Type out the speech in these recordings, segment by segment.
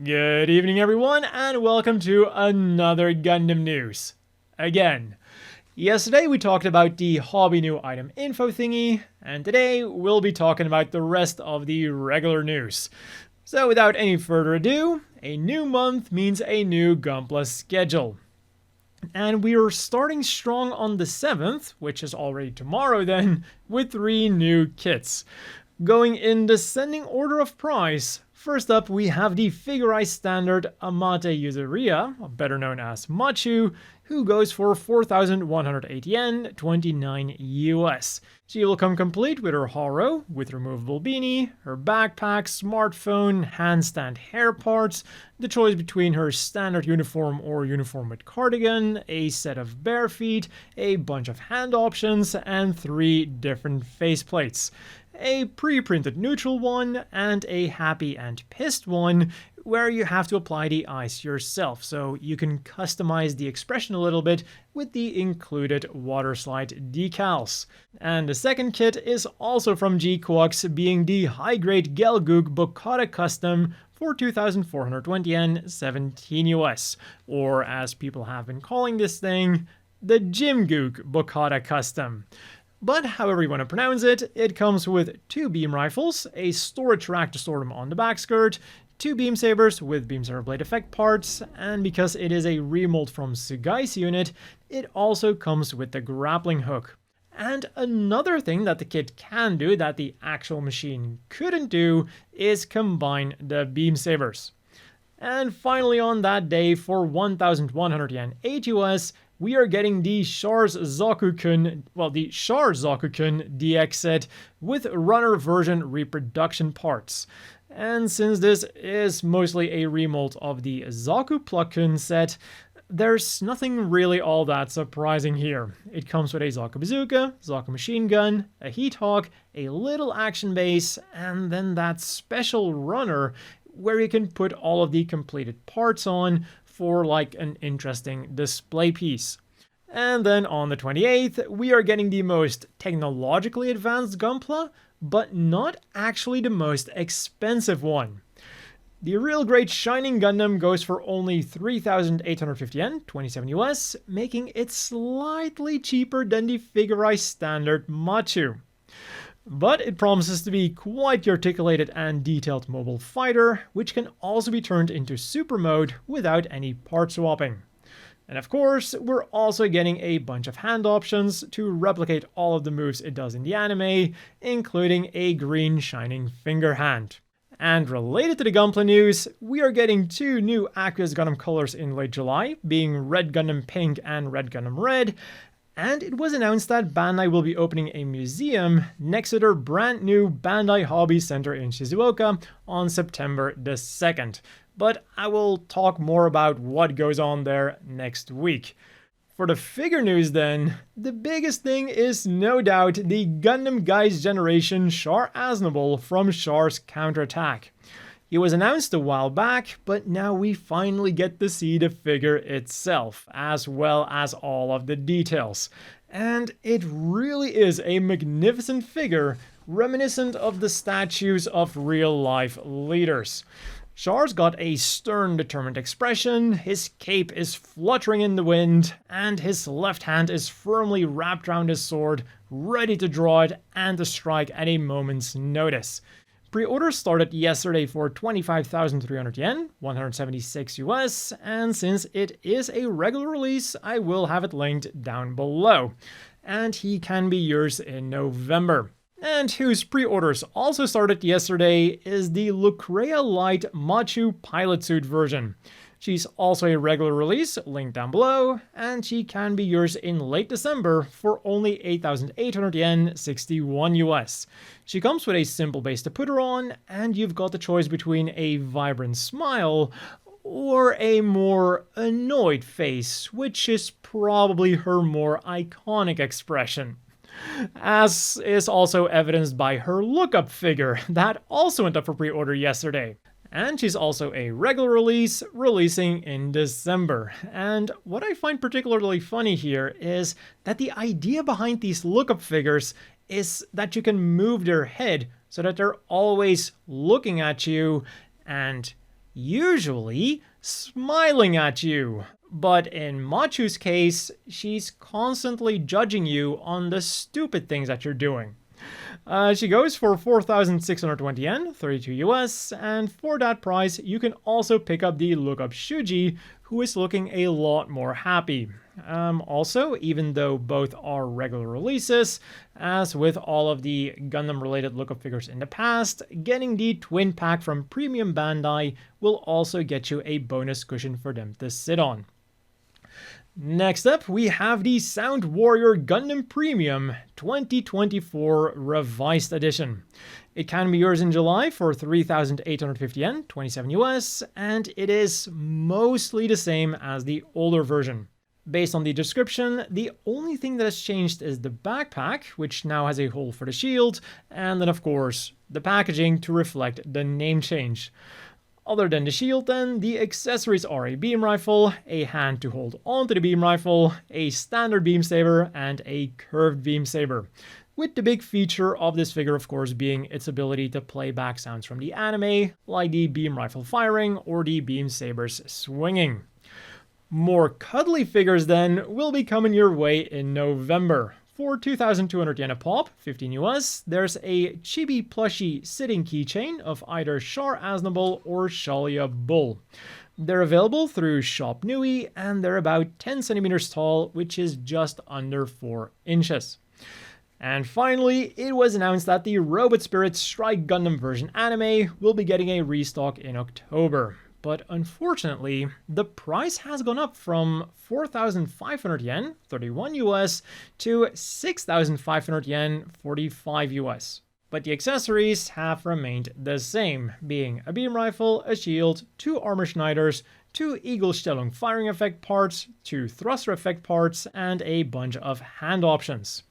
Good evening everyone, and welcome to another Gundam news. Again, yesterday we talked about the hobby new item info thingy, and today we'll be talking about the rest of the regular news. So without any further ado, a new month means a new Gunpla schedule. And we are starting strong on the 7th, which is already tomorrow then, with 3 new kits. Going in descending order of price, first up we have the figurized standard Amate Yuzuria, better known as Machu, who goes for 4,108 yen, 29 US. She will come complete with her haro, with removable beanie, her backpack, smartphone, handstand hair parts, the choice between her standard uniform or uniform with cardigan, a set of bare feet, a bunch of hand options, and 3 different faceplates. A pre-printed neutral one and a happy and pissed one where you have to apply the eyes yourself, so you can customize the expression a little bit with the included water slide decals. And the second kit is also from GQuuuuuX, being the high-grade Gelgoog Bokata custom for 2,420 yen, 17 US, or as people have been calling this thing, the Jimgoog Bokata custom. But however you want to pronounce it, it comes with 2 beam rifles, a storage rack to store them on the back skirt, 2 beam sabers with beam saber blade effect parts, and because it is a remold from Sugai's unit, it also comes with the grappling hook. And another thing that the kit can do that the actual machine couldn't do is combine the beam sabers. And finally on that day, for 1,100 yen 8 US, we are getting the Char's Zakukun DX set with runner version reproduction parts. And since this is mostly a remold of the Zaku Plug-kun set, there's nothing really all that surprising here. It comes with a Zaku Bazooka, Zaku Machine Gun, a Heat Hawk, a little action base, and then that special runner where you can put all of the completed parts on for like an interesting display piece. And then on the 28th, we are getting the most technologically advanced Gunpla, but not actually the most expensive one. The real great Shining Gundam goes for only 3,850 yen, 27 US, making it slightly cheaper than the figurized standard Machu. But it promises to be quite the articulated and detailed mobile fighter, which can also be turned into super mode without any part swapping. And of course, we're also getting a bunch of hand options to replicate all of the moves it does in the anime, including a green shining finger hand. And related to the Gunpla news, we are getting 2 new Aqueous Gundam colors in late July, being Red Gundam Pink and Red Gundam Red. And it was announced that Bandai will be opening a museum next to their brand new Bandai Hobby Center in Shizuoka on September the 2nd. But I will talk more about what goes on there next week. For the figure news then, the biggest thing is no doubt the Gundam Guys Generation Char Aznable from Char's Counterattack. He was announced a while back, but now we finally get to see the figure itself, as well as all of the details. And it really is a magnificent figure, reminiscent of the statues of real-life leaders. Char's got a stern, determined expression, his cape is fluttering in the wind, and his left hand is firmly wrapped around his sword, ready to draw it and to strike at a moment's notice. Pre-orders started yesterday for 25,300 yen, 176 US, and since it is a regular release, I will have it linked down below. And he can be yours in November. And whose pre-orders also started yesterday is the Lucrea Light Machu pilot suit version. She's also a regular release, linked down below, and she can be yours in late December for only 8,800 yen, 61 US. She comes with a simple base to put her on, and you've got the choice between a vibrant smile or a more annoyed face, which is probably her more iconic expression. As is also evidenced by her Lookup figure that also went up for pre-order yesterday. And she's also a regular release, releasing in December. And what I find particularly funny here is that the idea behind these Lookup figures is that you can move their head so that they're always looking at you and usually smiling at you. But in Machu's case, she's constantly judging you on the stupid things that you're doing. She goes for 4,620 yen, 32 US, and for that price, you can also pick up the Lookup Shuji, who is looking a lot more happy. Also, even though both are regular releases, as with all of the Gundam-related Lookup figures in the past, getting the twin pack from Premium Bandai will also get you a bonus cushion for them to sit on. Next up, we have the Sound Warrior Gundam Premium 2024 Revised Edition. It can be yours in July for 3,850 yen, 27 US, and it is mostly the same as the older version. Based on the description, the only thing that has changed is the backpack, which now has a hole for the shield, and then of course, the packaging to reflect the name change. Other than the shield then, the accessories are a beam rifle, a hand to hold onto the beam rifle, a standard beam saber, and a curved beam saber. With the big feature of this figure of course being its ability to play back sounds from the anime, like the beam rifle firing or the beam sabers swinging. More cuddly figures then will be coming your way in November. For 2,200 yen a pop, 15 US, there's a chibi plushie sitting keychain of either Char Aznable or Shalia Bull. They're available through Shop Nui, and they're about 10 centimeters tall, which is just under 4 inches. And finally, it was announced that the Robot Spirit Strike Gundam version anime will be getting a restock in October. But unfortunately, the price has gone up from 4,500 yen, 31 US, to 6,500 yen, 45 US. But the accessories have remained the same, being a beam rifle, a shield, 2 armor schneiders, 2 Eagle-Stellung firing effect parts, 2 thruster effect parts, and a bunch of hand options.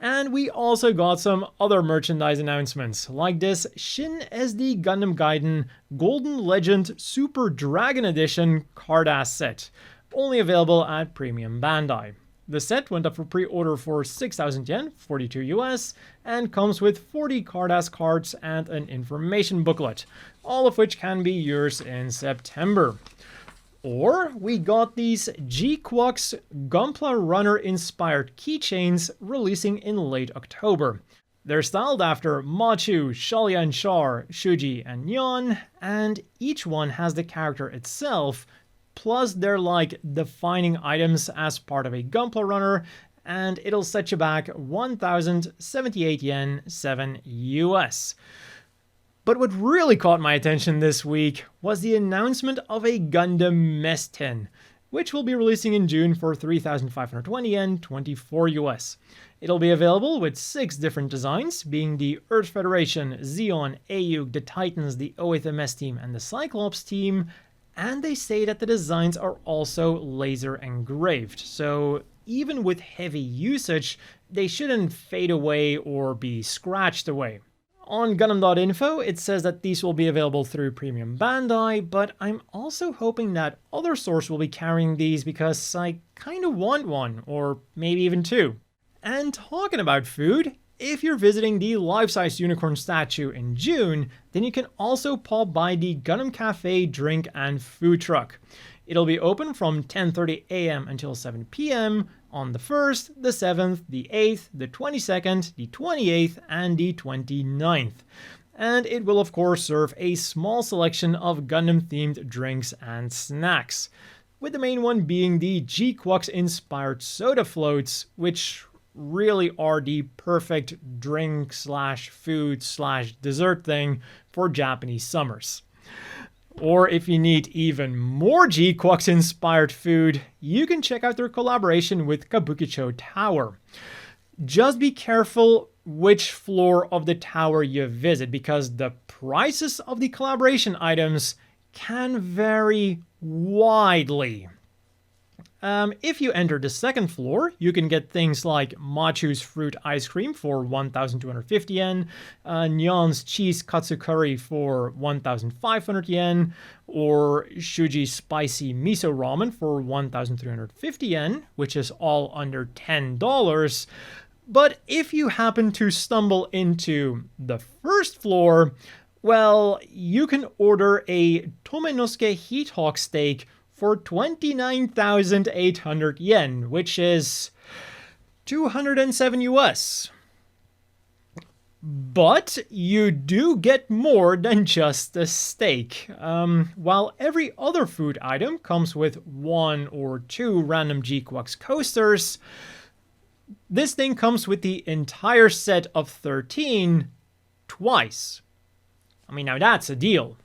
And we also got some other merchandise announcements, like this Shin SD Gundam Gaiden Golden Legend Super Dragon Edition card-ass set, only available at Premium Bandai. The set went up for pre-order for 6,000 yen, 42 US, and comes with 40 card-ass cards and an information booklet, all of which can be yours in September. Or we got these GQuuuuuuX Gunpla Runner inspired keychains releasing in late October. They're styled after Machu, Shalia and Char, Shuji and Nyan, and each one has the character itself, plus they're like defining items as part of a Gunpla Runner, and it'll set you back 1,078 yen, 7 US. But what really caught my attention this week was the announcement of a Gundam Messtin, which will be releasing in June for 3,520 yen, 24 US. It'll be available with 6 different designs, being the Earth Federation, Zeon, Ayug, the Titans, the OSMS team, and the Cyclops team, and they say that the designs are also laser engraved, so even with heavy usage, they shouldn't fade away or be scratched away. On Gundam.info, it says that these will be available through Premium Bandai, but I'm also hoping that other stores will be carrying these because I kind of want one, or maybe even 2. And talking about food, if you're visiting the life-size unicorn statue in June, then you can also pop by the Gundam Café drink and food truck. It'll be open from 10:30 AM until 7 PM on the 1st, the 7th, the 8th, the 22nd, the 28th, and the 29th. And it will of course serve a small selection of Gundam-themed drinks and snacks, with the main one being the GQuuuuuuX-inspired soda floats, which really are the perfect drink/food/dessert thing for Japanese summers. Or if you need even more GQuuuuuuX-inspired food, you can check out their collaboration with Kabukicho Tower. Just be careful which floor of the tower you visit, because the prices of the collaboration items can vary widely. If you enter the second floor, you can get things like Machu's fruit ice cream for 1,250 yen, Nyan's cheese katsu curry for 1,500 yen, or Shuji's spicy miso ramen for 1,350 yen, which is all under $10. But if you happen to stumble into the first floor, Well, you can order a Tomenosuke Heathawk steak for 29,800 yen, which is 207 US. But you do get more than just a steak. While every other food item comes with 1 or 2 random GQuuuuuX coasters, this thing comes with the entire set of 13 twice. I mean, now that's a deal.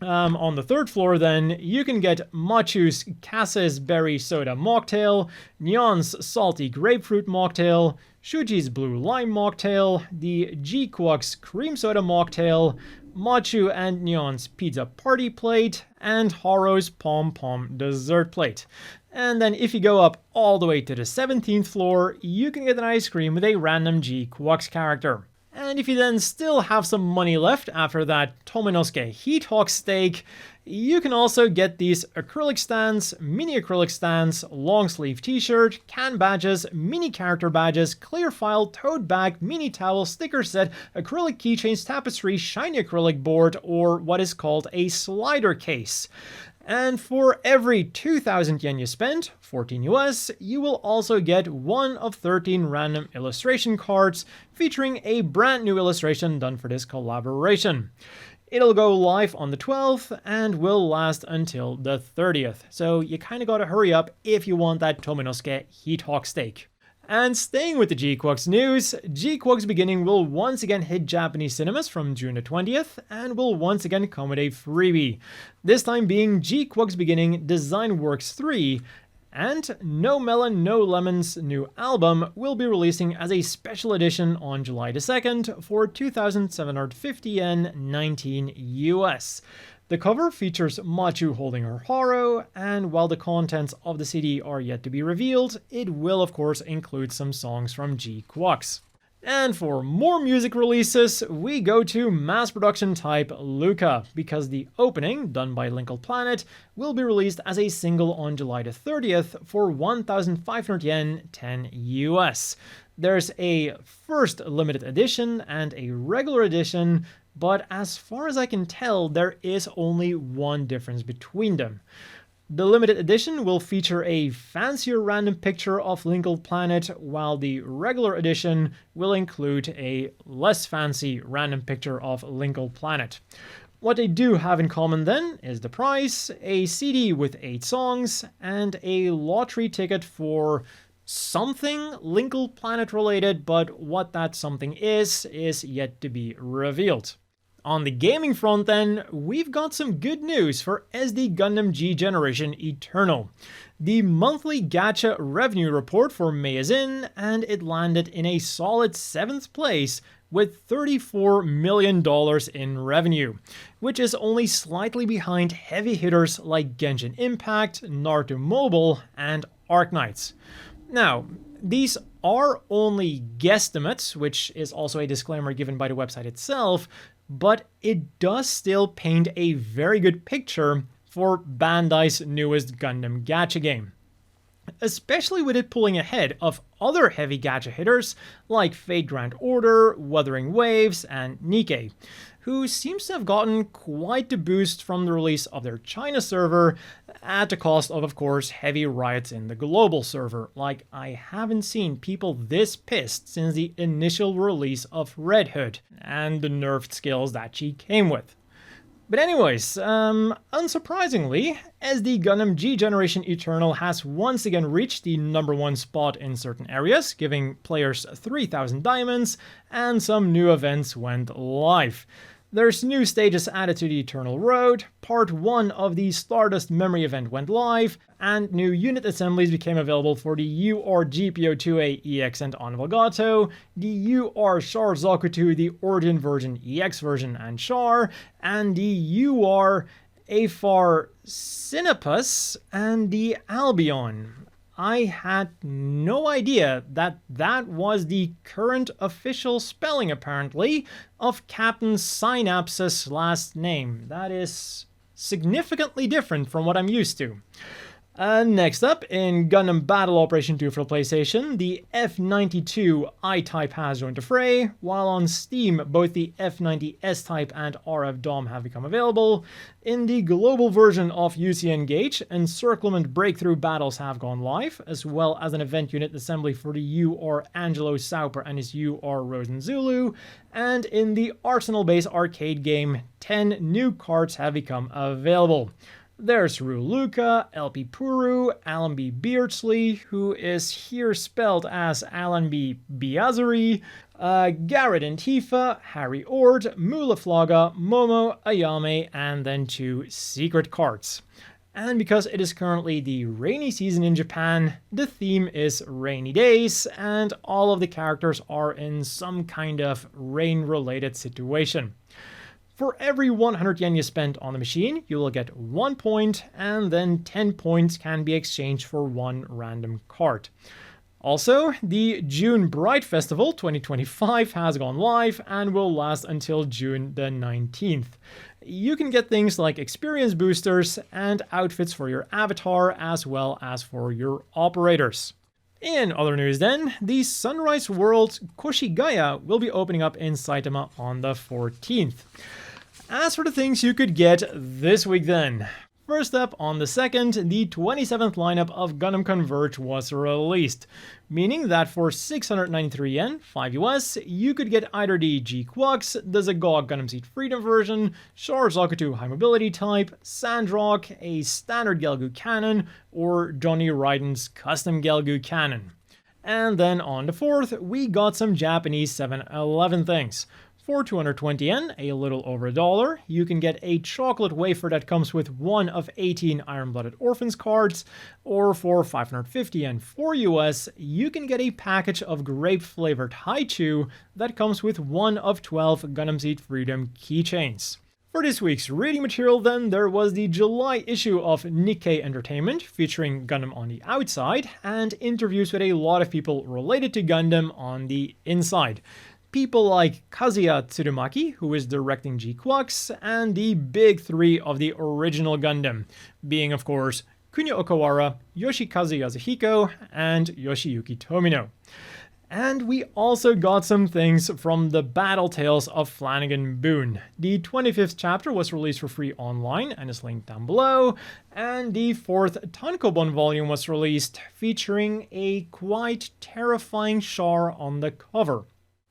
On the third floor, then, you can get Machu's Cassis Berry Soda Mocktail, Nyan's Salty Grapefruit Mocktail, Shuji's Blue Lime Mocktail, the GQuuuuuX Cream Soda Mocktail, Machu and Nyan's Pizza Party Plate, and Haro's Pom Pom Dessert Plate. And then if you go up all the way to the 17th floor, you can get an ice cream with a random GQuuuuuX character. And if you then still have some money left after that Tomenosuke Heathawk steak, you can also get these acrylic stands, mini acrylic stands, long sleeve t-shirt, can badges, mini character badges, clear file, tote bag, mini towel, sticker set, acrylic keychains, tapestry, shiny acrylic board, or what is called a slider case. And for every 2,000 yen you spend, 14 US, you will also get 1 of 13 random illustration cards featuring a brand new illustration done for this collaboration. It'll go live on the 12th and will last until the 30th, so you kinda gotta hurry up if you want that Tomenosuke Heathawk steak. And staying with the GQuuuuuX news, GQuuuuuX Beginning will once again hit Japanese cinemas from June the 20th, and will once again come with a freebie. This time being GQuuuuuX Beginning Design Works 3, and No Melon No Lemon's new album will be releasing as a special edition on July the 2nd for 2,750 yen, 19 US. The cover features Machu holding her haro, and while the contents of the CD are yet to be revealed, it will of course include some songs from GQuuuuuX. And for more music releases, we go to mass production type Luca, because the opening, done by Linkle Planet, will be released as a single on July the 30th for 1,500 yen, 10 US. There's a first limited edition and a regular edition, but as far as I can tell, there is only one difference between them. The limited edition will feature a fancier random picture of Linkle Planet, while the regular edition will include a less fancy random picture of Linkle Planet. What they do have in common then is the price, a CD with 8 songs, and a lottery ticket for something Linkle Planet related, but what that something is yet to be revealed. On the gaming front then, we've got some good news for SD Gundam G Generation Eternal. The monthly gacha revenue report for May is in, and it landed in a solid 7th place with $34 million in revenue, which is only slightly behind heavy hitters like Genshin Impact, Naruto Mobile, and Arknights. Now, these are only guesstimates, which is also a disclaimer given by the website itself, but it does still paint a very good picture for Bandai's newest Gundam gacha game. Especially with it pulling ahead of other heavy gacha hitters like Fate Grand Order, Wuthering Waves, and Nikkei, who seems to have gotten quite the boost from the release of their China server, at the cost of course, heavy riots in the global server. Like, I haven't seen people this pissed since the initial release of Red Hood, and the nerfed skills that she came with. But anyways, unsurprisingly, SD Gundam G Generation Eternal has once again reached the #1 spot in certain areas, giving players 3,000 diamonds, and some new events went live. There's new stages added to the Eternal Road, part 1 of the Stardust Memory event went live, and new unit assemblies became available for the UR GPO2A EX and Anvagato, the UR Char Zakutu, the Origin version, EX version, and Char, and the UR Afar Sinapus, and the Albion. I had no idea that that was the current official spelling, apparently, of Captain Synapse's last name. That is significantly different from what I'm used to. Next up, in Gundam Battle Operation 2 for PlayStation, the F92 I-Type has joined the fray, while on Steam both the F90 S-Type and RF Dom have become available. In the global version of UC Engage, Encirclement Breakthrough Battles have gone live, as well as an event unit assembly for the UR Angelo Sauper and his UR Rosen Zulu, and in the Arsenal-based arcade game, 10 new cards have become available. There's Luca, LP Puru, Alan B. Beardsley, who is here spelled as Alan B. Biazari, Garrett and Tifa, Harry Ord, Mulaflaga, Momo, Ayame, and then 2 secret cards. And because it is currently the rainy season in Japan, the theme is rainy days, and all of the characters are in some kind of rain-related situation. For every 100 yen you spend on the machine, you will get 1 point, and then 10 points can be exchanged for 1 random card. Also, the June Bright Festival 2025 has gone live and will last until June the 19th. You can get things like experience boosters and outfits for your avatar, as well as for your operators. In other news then, the Sunrise World Koshigaya will be opening up in Saitama on the 14th. As for the things you could get this week then. First up, on the 2nd, the 27th lineup of Gundam Converge was released, meaning that for 693 yen, 5 US, you could get either the GQuuuuuuX, the Zagog Gundam Seed Freedom version, Char Zakuto High Mobility Type, Sandrock, a standard Gelgoog cannon, or Johnny Raiden's custom Gelgoog cannon. And then on the 4th, we got some Japanese 7-Eleven things. For 220 yen, a little over $1, you can get a chocolate wafer that comes with 1 of 18 Iron-Blooded Orphans cards, or for 550 yen 4 US, you can get a package of grape-flavored Haichu that comes with 1 of 12 Gundam Seed Freedom keychains. For this week's reading material then, there was the July issue of Nikkei Entertainment featuring Gundam on the outside, and interviews with a lot of people related to Gundam on the inside. People like Kazuya Tsurumaki, who is directing GQuuuuuuX, and the big 3 of the original Gundam, being of course Kunio Okawara, Yoshikazu Yasuhiko, and Yoshiyuki Tomino. And we also got some things from the Battle Tales of Flanagan Boone. The 25th chapter was released for free online and is linked down below, and the 4th Tankobon volume was released, featuring a quite terrifying Char on the cover.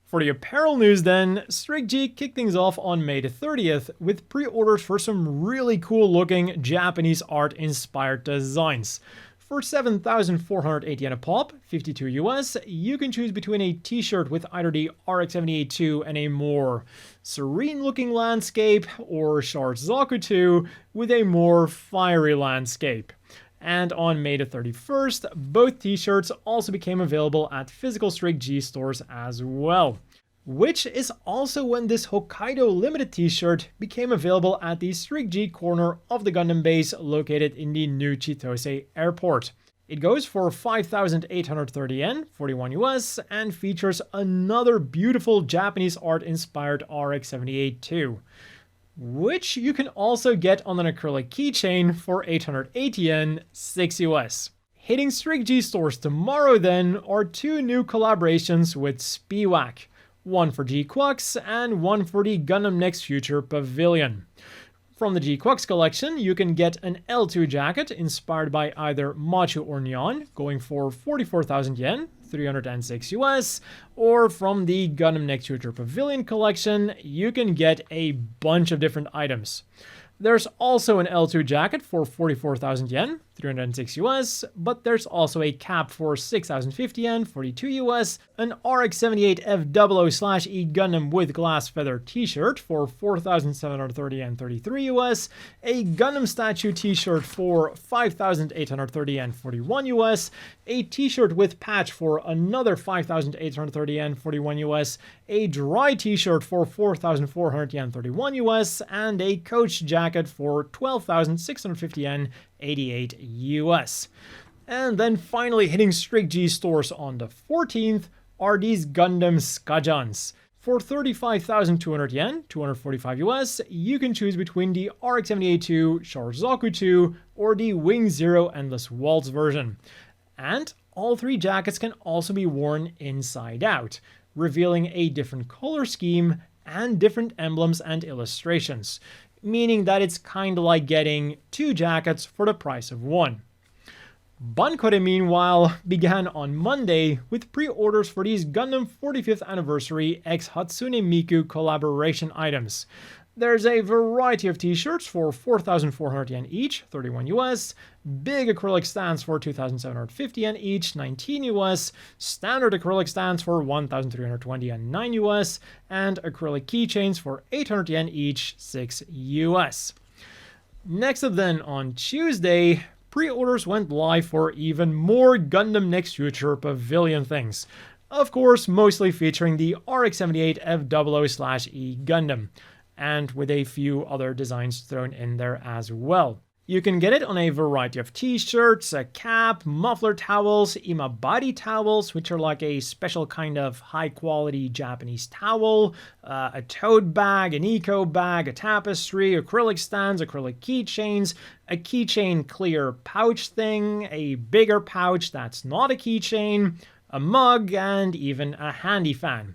For the apparel news then, Strict G kicked things off on May the 30th with pre-orders for some really cool looking Japanese art inspired designs. For 7,480 yen a pop, 52 US, you can choose between a t-shirt with either the RX-78-2 and a more serene looking landscape, or Char Zakuto with a more fiery landscape. And on May the 31st, both t-shirts also became available at physical Strict G stores as well. Which is also when this Hokkaido limited t-shirt became available at the Strict G corner of the Gundam base located in the new Chitose airport. It goes for 5,830 yen, 41 US, and features another beautiful Japanese art inspired RX-78-2. Which you can also get on an acrylic keychain for 880 yen, 6 US. Hitting Strict G stores tomorrow then are 2 new collaborations with Spiwak, one for GQuuuuuuX and one for the Gundam Next Future Pavilion. From the GQuuuuuX collection, you can get an L2 jacket inspired by either Machu or Nyan, going for 44,000 yen, 306 US, or from the Gundam Next Future Pavilion collection, you can get a bunch of different items. There's also an L2 jacket for 44,000 yen, 306 US, but there's also a cap for 6,050 yen, 42 US, an RX-78F00/E Gundam with glass feather t-shirt for 4,730 yen, 33 US, a Gundam statue t-shirt for 5,830 yen, 41 US, a t-shirt with patch for another 5,830 yen, 41 US, a dry t-shirt for 4,400 yen, 31 US, and a coach jacket for 12,650 yen, 88 US. And then finally hitting Strict G stores on the 14th are these Gundam Skajans. For 35,200 yen, 245 US, you can choose between the RX-78-2, Charzaku 2, or the Wing Zero Endless Waltz version. And all three jackets can also be worn inside out, revealing a different color scheme and different emblems and illustrations, meaning that it's kinda like getting two jackets for the price of one. Bankore, meanwhile, began on Monday with pre-orders for these Gundam 45th Anniversary x Hatsune Miku collaboration items. There's a variety of t-shirts for 4,400 yen each, 31 US, big acrylic stands for 2,750 yen each, 19 US, standard acrylic stands for 1,320 yen, 9 US, and acrylic keychains for 800 yen each, 6 US. Next up then, on Tuesday, pre-orders went live for even more Gundam Next Future Pavilion things. Of course, mostly featuring the RX-78 F00/E Gundam, and with a few other designs thrown in there as well. You can get it on a variety of t-shirts, a cap, muffler towels, imabari towels, which are like a special kind of high-quality Japanese towel, a tote bag, an eco bag, a tapestry, acrylic stands, acrylic keychains, a keychain clear pouch thing, a bigger pouch that's not a keychain, a mug, and even a handy fan.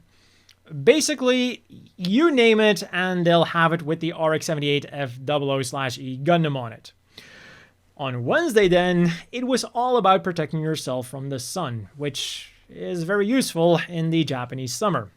Basically, you name it and they'll have it with the RX-78 F00/E Gundam on it. On Wednesday then, it was all about protecting yourself from the sun, which is very useful in the Japanese summer.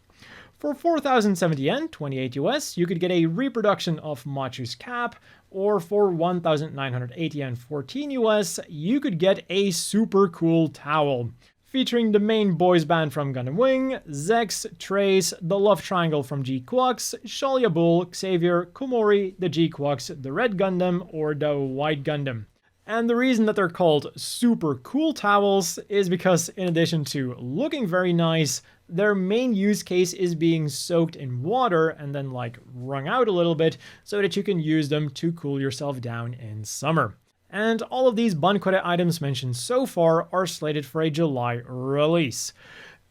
For 4,070 yen, 28 US, you could get a reproduction of Machu's cap, or for 1,980 yen, 14 US, you could get a super cool towel, featuring the main boys band from Gundam Wing, Zex, Trace, the love triangle from GQuuuuuuX, Shalia Bull, Xavier, Komori, the GQuuuuuX, the Red Gundam, or the White Gundam. And the reason that they're called super cool towels is because in addition to looking very nice, their main use case is being soaked in water and then like wrung out a little bit so that you can use them to cool yourself down in summer. And all of these Bankore items mentioned so far are slated for a July release.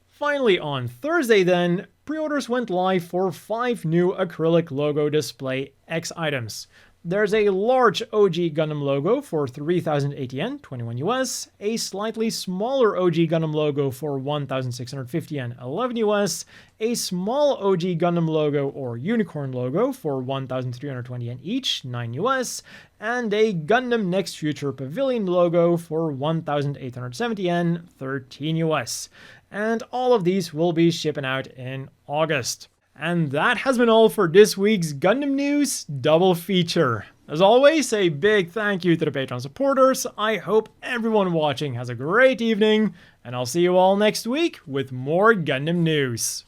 Finally, on Thursday then, pre-orders went live for 5 new acrylic logo display X items. There's a large OG Gundam logo for 3,080 yen, 21 US, a slightly smaller OG Gundam logo for 1,650 yen, 11 US, a small OG Gundam logo or Unicorn logo for 1,320 yen each, 9 US, and a Gundam Next Future Pavilion logo for 1,870 yen, 13 US. And all of these will be shipping out in August. And that has been all for this week's Gundam News Double Feature. As always, a big thank you to the Patreon supporters. I hope everyone watching has a great evening, and I'll see you all next week with more Gundam news.